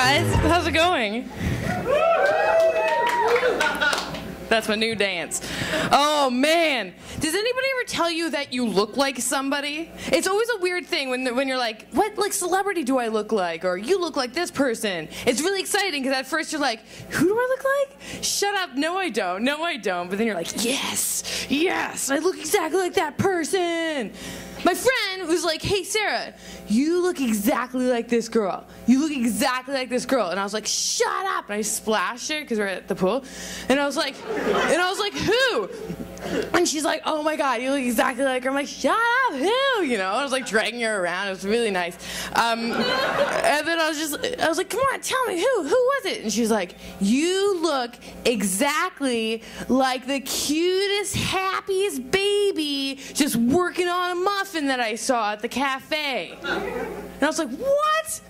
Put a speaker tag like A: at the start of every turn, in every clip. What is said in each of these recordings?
A: guys, how's it going? That's my new dance. Oh man, does anybody ever tell you that you look like somebody? It's always a weird thing when you're like, what like celebrity do I look like? Or you look like this person. It's really exciting because at first you're like, who do I look like? Shut up, no I don't, no I don't. But then you're like, yes, yes, I look exactly like that person. My friend was like, hey Sarah, you look exactly like this girl. You look exactly like this girl. And I was like, shut up. And I splashed her because we're at the pool. And I was like, who? And she's like, oh my God, you look exactly like her. I'm like, shut up, who? You know, I was like dragging her around. It was really nice. And then I was like, come on, tell me, who was it? And she's like, you look exactly like the cutest, happiest baby just working on a muffin that I saw at the cafe. And I was like, what?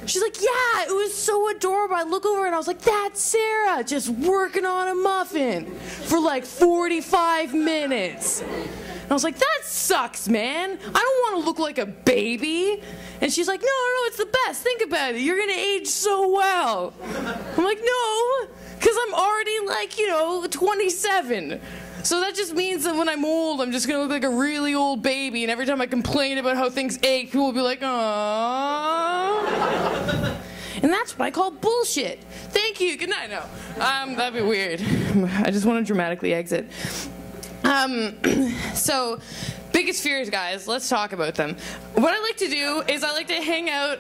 A: She's like, yeah, it was so adorable. I look over and I was like, that's Sarah, just working on a muffin for like 45 minutes. And I was like, that sucks, man. I don't want to look like a baby. And she's like, no, it's the best. Think about it. You're going to age so well. I'm like, no, because I'm already like, 27. So that just means that when I'm old, I'm just going to look like a really old baby, and every time I complain about how things ache, people will be like, aww. And that's what I call bullshit. Thank you. Good night. No. That'd be weird. I just want to dramatically exit. So, biggest fears, guys. Let's talk about them. What I like to do is I like to hang out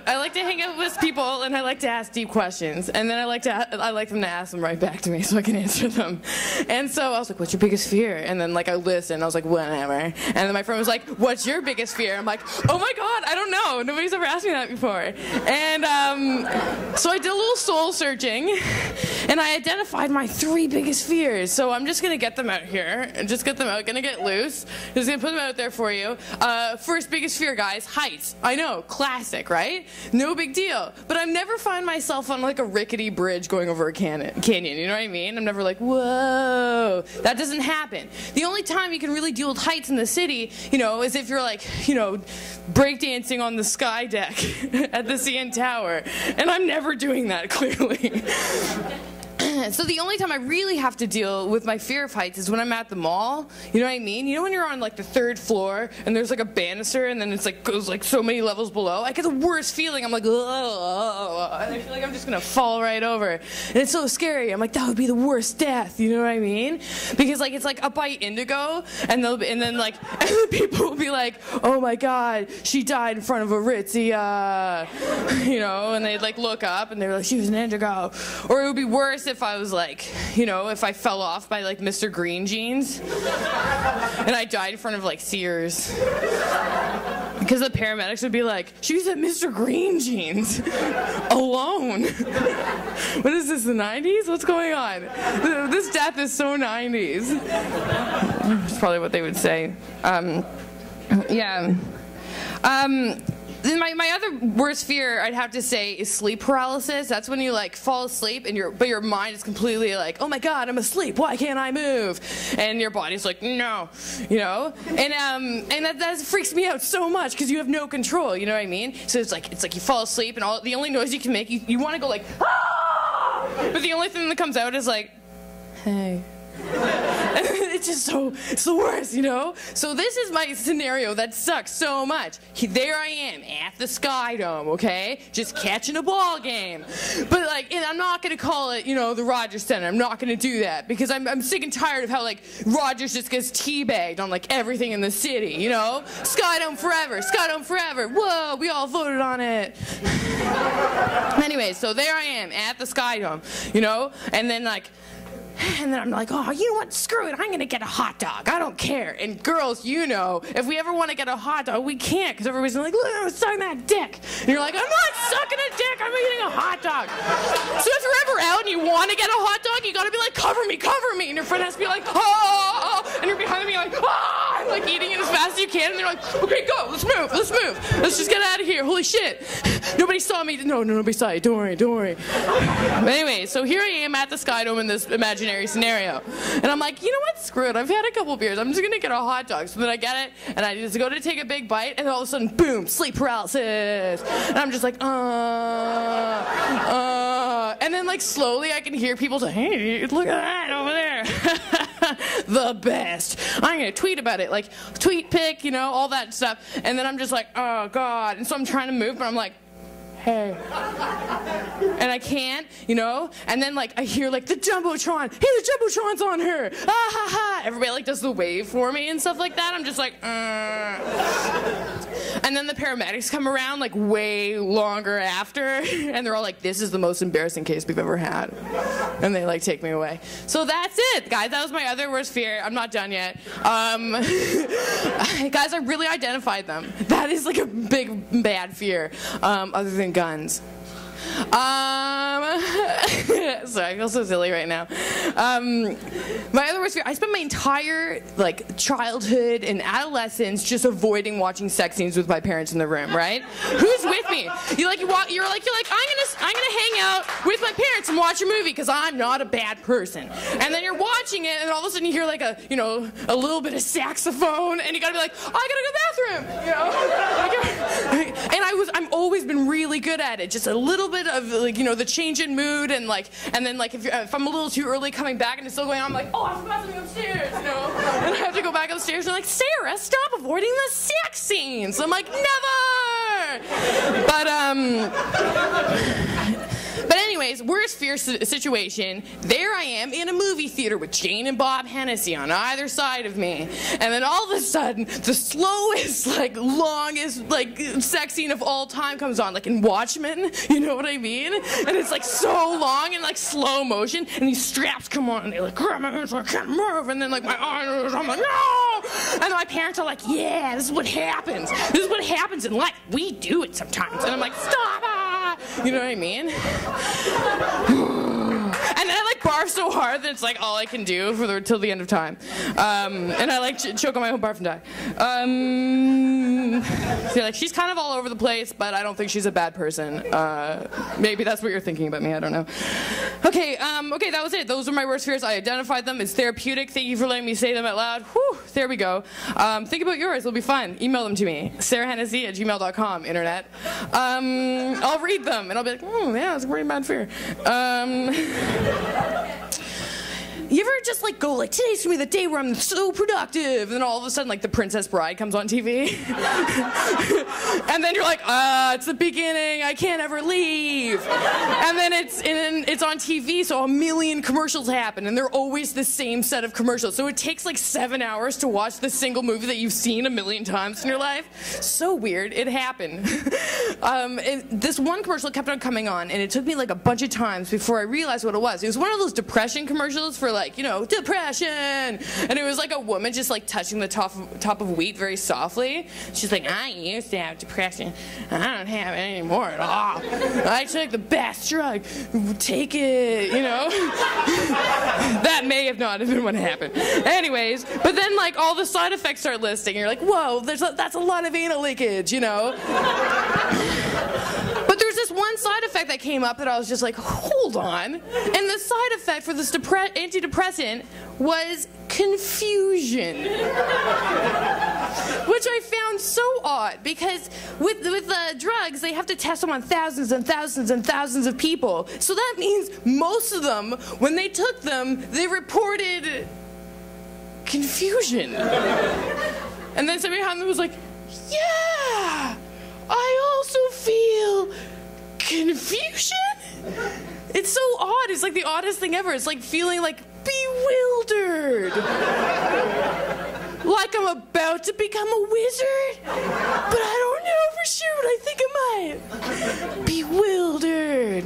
A: with people, and I like to ask deep questions, and then I like them to ask them right back to me so I can answer them. And so I was like, what's your biggest fear? And then I listened. I was like, whatever. And then my friend was like, what's your biggest fear? I'm like, oh my God, I don't know. Nobody's ever asked me that before. And so I did a little soul searching, and I identified my 3 biggest fears. So I'm just gonna get them out here and just get them out. Gonna get loose. Just gonna put them out there for you. First biggest fear, guys, heights. I know, classic, right? No big deal. But I've never found myself on like a rickety bridge going over a canyon, you know what I mean? I'm never like, whoa. That doesn't happen. The only time you can really deal with heights in the city, is if you're like, breakdancing on the sky deck at the CN Tower. And I'm never doing that, clearly. So the only time I really have to deal with my fear of heights is when I'm at the mall. You know what I mean? You know when you're on like the 3rd floor and there's like a banister and then it's like goes like so many levels below? I get the worst feeling. I'm like, oh, and I feel like I'm just gonna fall right over. And it's so scary. I'm like, that would be the worst death. You know what I mean? Because like it's like up by Indigo, and then people will be like, oh my God, she died in front of Aritzia, and they'd like look up and they're like, she was an Indigo. Or it would be worse if I was like, if I fell off by like Mr. Green Jeans and I died in front of like Sears. Because the paramedics would be like, she was at Mr. Green Jeans alone. What is this, the 90s? What's going on? This death is so 90s. That's probably what they would say. Yeah. Then my other worst fear, I'd have to say, is sleep paralysis. That's when you like fall asleep and but your mind is completely like, oh my God, I'm asleep. Why can't I move? And your body's like, no, And that freaks me out so much because you have no control. You know what I mean? So it's like you fall asleep and the only noise you can make, you want to go like, ah! But the only thing that comes out is like, hey. It's just it's the worst, So this is my scenario that sucks so much. There I am at the Sky Dome, okay? Just catching a ball game. But and I'm not gonna call it, the Rogers Center. I'm not gonna do that because I'm sick and tired of how Rogers just gets teabagged on everything in the city, Sky Dome forever, Sky Dome forever. Whoa, we all voted on it. Anyway, so there I am at the Sky Dome, and then I'm like, oh, you know what? Screw it. I'm going to get a hot dog. I don't care. And girls, if we ever want to get a hot dog, we can't because everybody's like, look, I'm sucking that dick. And you're like, I'm not sucking a dick. I'm eating a hot dog. So if you're ever out and you want to get a hot dog, you got to be like, cover me. And your friend has to be like, oh. And you're behind me like, oh. like eating it as fast as you can, and they're like, okay, go, let's move, let's just get out of here, holy shit. Nobody saw me, no, nobody saw you, don't worry. But anyway, so here I am at the Sky Dome in this imaginary scenario, and I'm like, you know what, screw it, I've had a couple beers, I'm just gonna get a hot dog. So then I get it, and I just go to take a big bite, and all of a sudden, boom, sleep paralysis. And I'm just like, and then like slowly I can hear people say, hey, look at that over there. The best. I'm gonna tweet about it, like tweet pic, you know, all that stuff. And then I'm just like, oh God. And so I'm trying to move, but I'm like, hey. And I can't, you know? And then like I hear like the Jumbotron. Hey, the Jumbotron's on her. Ah ha ha. Everybody like does the wave for me and stuff like that. I'm just like, And then the paramedics come around like way longer after, and they're all like, this is the most embarrassing case we've ever had. And they like take me away. So that's it, guys. That was my other worst fear. I'm not done yet. Guys, I really identified them. That is like a big bad fear, other than guns. Sorry, I feel so silly right now. My other worst fear, I spent my entire like childhood and adolescence just avoiding watching sex scenes with my parents in the room, right? Who's with me? You're like, I'm gonna hang out with my parents and watch a movie because I'm not a bad person. And then you're watching it, and all of a sudden you hear like a little bit of saxophone, and you gotta be like, oh, I gotta go to the bathroom, you know? And I've always been really good at it, just a little bit of like, you know, the change in mood, and then like if I'm a little too early coming back and it's still going on, I'm like, oh, I forgot something upstairs, you know? And I have to go back upstairs, and they're like, Sarah, stop avoiding the sex scenes. I'm like, never! But anyways, worst fear situation, there I am in a movie theater with Jane and Bob Hennessy on either side of me. And then all of a sudden, the slowest, like, longest, like, sex scene of all time comes on, like in Watchmen, you know what I mean? And it's like so long and like slow motion, and these straps come on, and they like grab my hands, so I can't move, and then like my arms, I'm like, no! And my parents are like, yeah, this is what happens. This is what happens in life. We do it sometimes. And I'm like, stop it! You know what I mean? And then I like barf so hard that it's like all I can do till the end of time. And I like choke on my own barf and die. So like she's kind of all over the place, but I don't think she's a bad person. Maybe that's what you're thinking about me. I don't know. Okay, that was it. Those are my worst fears. I identified them. It's therapeutic. Thank you for letting me say them out loud. Whew, there we go. Think about yours. It'll be fun. Email them to me. sarahhennessy@gmail.com, internet. I'll read them, and I'll be like, yeah, it's a pretty bad fear. You ever just like go like, today's gonna be the day where I'm so productive, and then all of a sudden like The Princess Bride comes on TV? And then you're like, it's the beginning, I can't ever leave. And then it's on TV, so a million commercials happen, and they're always the same set of commercials. So it takes like 7 hours to watch the single movie that you've seen a million times in your life. So weird, it happened. This one commercial kept on coming on, and it took me like a bunch of times before I realized what it was. It was one of those depression commercials for like, you know, depression. And it was like a woman just like touching the top of wheat very softly. She's like, I used to have depression. I don't have it anymore at all. I took the best drug. Take it, you know? That may have not been what happened. Anyways, but then like all the side effects start listing. And you're like, whoa, that's a lot of anal leakage, you know? But there's this one side effect that came up that I was just like, hold on. And the side effect for this antidepressant was confusion. Which I found so odd, because with drugs, they have to test them on thousands and thousands and thousands of people. So that means most of them, when they took them, they reported confusion. And then somebody behind me was like, yeah! I also feel confusion. It's so odd. It's like the oddest thing ever. It's like feeling like bewildered. Like I'm about to become a wizard, but I don't know for sure what I think I might. Bewildered.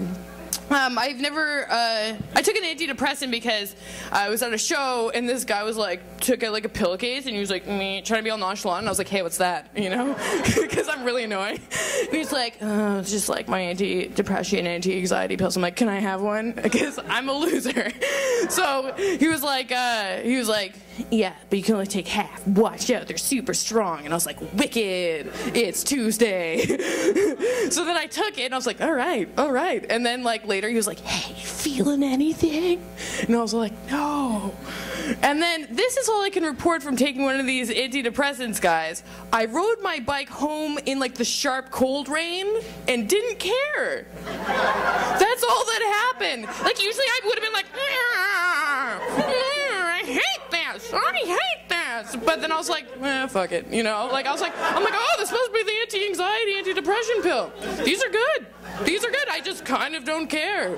A: I've never, I took an antidepressant because I was at a show, and this guy was like, took like a pillowcase, and he was like, trying to be all nonchalant, and I was like, hey, what's that, you know, because I'm really annoying. And he's like, oh, it's just like my anti-depression, anti-anxiety pills. I'm like, can I have one? Because I'm a loser. So he was like, yeah, but you can only take half. Watch out, they're super strong. And I was like, wicked, it's Tuesday. So then I took it and I was like, all right. And then like later he was like, hey, you feeling anything? And I was like, no. And then this is all I can report from taking one of these antidepressants, guys. I rode my bike home in like the sharp cold rain and didn't care. That's all that happened. Like usually I would have been like, I hate this. I hate this. But then I was like, fuck it. You know, like I'm like, oh, this must be the anti-anxiety, anti-depression pill. These are good. I just kind of don't care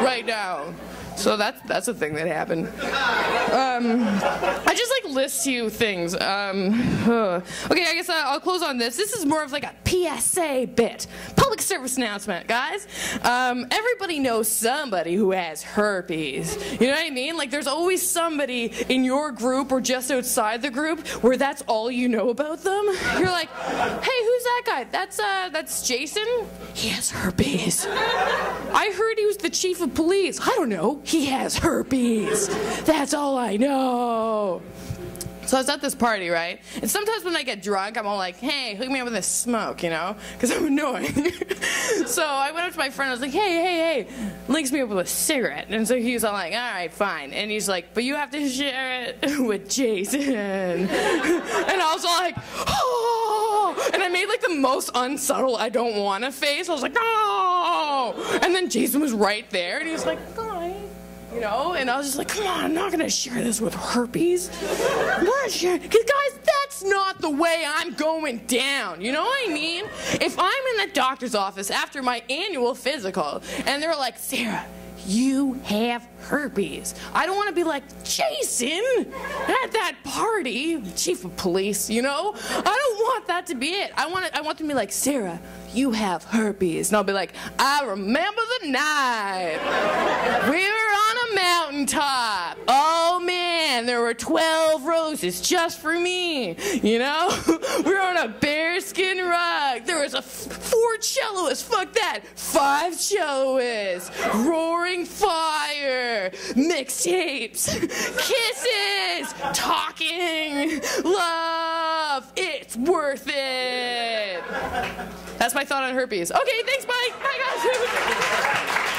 A: right now. So that's a thing that happened. I just like list you things. Okay, I guess I'll close on this. This is more of like a PSA bit. Public service announcement, guys. Everybody knows somebody who has herpes. You know what I mean? Like there's always somebody in your group or just outside the group where that's all you know about them. You're like, hey, who's that guy? That's Jason? He has herpes. I heard he was the chief of police. I don't know. He has herpes. That's all I know. So I was at this party, right? And sometimes when I get drunk, I'm all like, hey, hook me up with a smoke, you know? Because I'm annoying. So I went up to my friend, I was like, hey, links me up with a cigarette. And so he was all like, all right, fine. And he's like, but you have to share it with Jason. And I was all like, oh! And I made like the most unsubtle I don't want to face. I was like, no! And then Jason was right there, and he was like, fine. You know, and I was just like, come on, I'm not gonna share this with herpes. I'm not share, because guys, that's not the way I'm going down. You know what I mean? If I'm in the doctor's office after my annual physical, and they're like, Sarah, you have herpes. I don't want to be like, Jason, at that party, chief of police, you know? I don't want that to be it. I want them to be like, Sarah, you have herpes. And I'll be like, I remember the night. We were on a mountaintop. Oh man, there were 12 roses just for me. You know? We were on a bearskin rug. There was 4 celloists. Fuck that. 5 celloists. Roaring fire. Mixtapes. Kisses. Talking. Love. It's worth it. That's my thought on herpes. Okay, thanks, bye. Bye, guys.